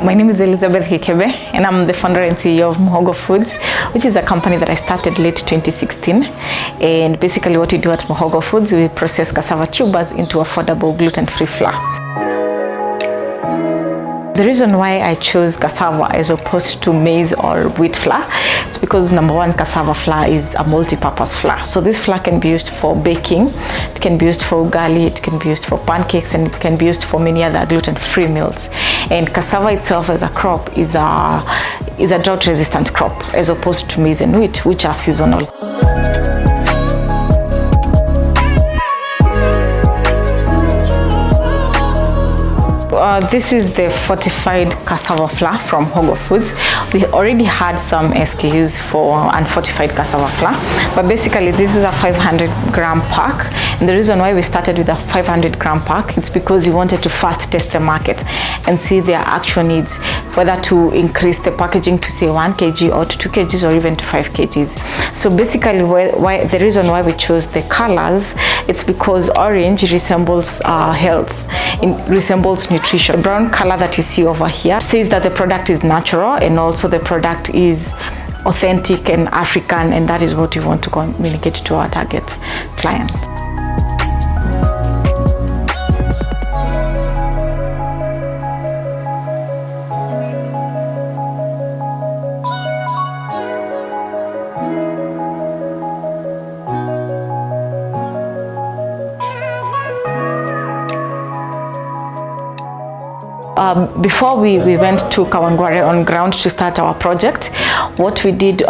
My name is Elizabeth Kikebe, and I'm the founder and CEO of Mhogo Foods, which is a company that I started late 2016. And basically what we do at Mhogo Foods, we process cassava tubers into affordable gluten-free flour. The reason why I chose cassava as opposed to maize or wheat flour is because number one, cassava flour is a multi-purpose flour. So this flour can be used for baking, it can be used for ugali, it can be used for pancakes, and it can be used for many other gluten-free meals. And cassava itself as a crop is a drought-resistant crop as opposed to maize and wheat, which are seasonal. This is the fortified cassava flour from Mhogo Foods. We already had some SKUs for unfortified cassava flour, but basically this is a 500-gram pack. And the reason why we started with a 500-gram pack, it's because we wanted to first test the market and see their actual needs, whether to increase the packaging to say 1 kg or to 2 kgs or even to 5 kgs. So basically the reason why we chose the colors, it's because orange resembles health, it resembles nutrition. The brown color that you see over here says that the product is natural, and also the product is authentic and African, and that is what we want to communicate to our target clients. Before we went to Kawangware on ground to start our project, what we did,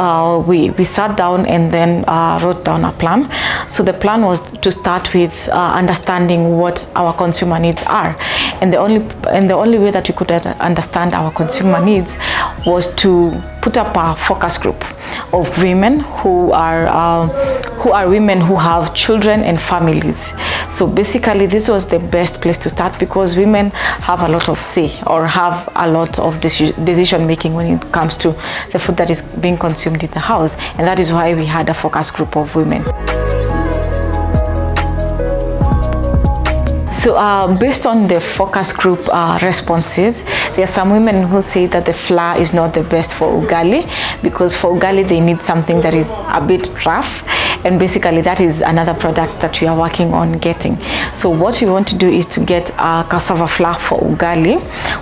we sat down and then wrote down a plan. So the plan was to start with understanding what our consumer needs are, and the only way that we could understand our consumer needs was to put up a focus group of women who are women who have children and families. So basically this was the best place to start, because women have a lot of say or have a lot of decision making when it comes to the food that is being consumed in the house, and that is why we had a focus group of women. So based on the focus group responses, there are some women who say that the flour is not the best for ugali, because for ugali they need something that is a bit rough, and basically that is another product that we are working on getting. So what we want to do is to get a cassava flour for ugali,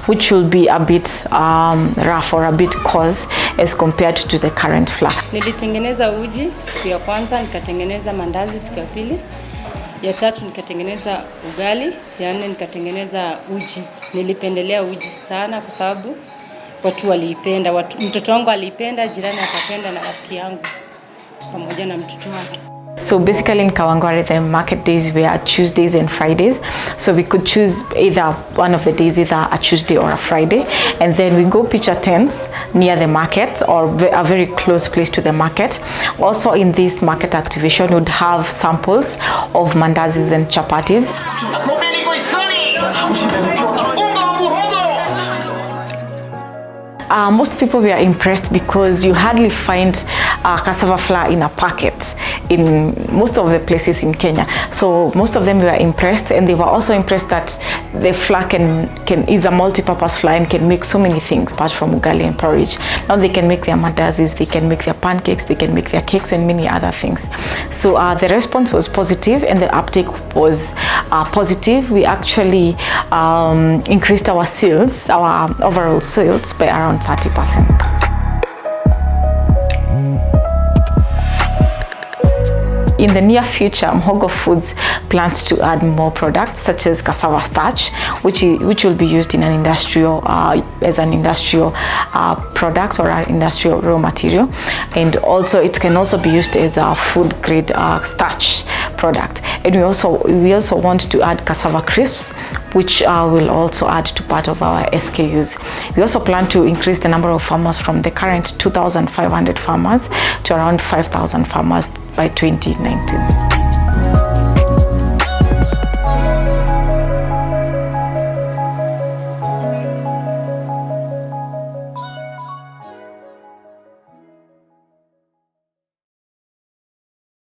which will be a bit rough or a bit coarse as compared to the current flour. Nilitengeneza uji siku ya kwanza, nikatengeneza mandazi siku ya pili, ya tatu nikatengeneza ugali, ya nne nikatengeneza uji. Nilipendelea uji sana kwa sababu watu waliipenda, mtoto wangu aliipenda, jirani akapenda, na rafiki yangu pamoja na mtoto wake. So basically in Kawangware, the market days were Tuesdays and Fridays. So we could choose either one of the days, either a Tuesday or a Friday. And then we go pitch our tents near the market or a very close place to the market. Also in this market activation, we would have samples of mandazis and chapatis. Most people were impressed because you hardly find cassava flour in a packet in most of the places in Kenya. So most of them were impressed, and they were also impressed that the flour is a multi-purpose flour and can make so many things apart from ugali and porridge. Now they can make their mandazis, they can make their pancakes, they can make their cakes and many other things. So the response was positive and the uptake was positive. We actually increased our sales, our overall sales, by around 30%. In the near future, Mhogo Foods plans to add more products such as cassava starch, which will be used in an industrial as an industrial product or an industrial raw material, and also it can also be used as a food grade starch product. And we also want to add cassava crisps, which will also add to part of our SKUs. We also plan to increase the number of farmers from the current 2,500 farmers to around 5,000 farmers by 2019.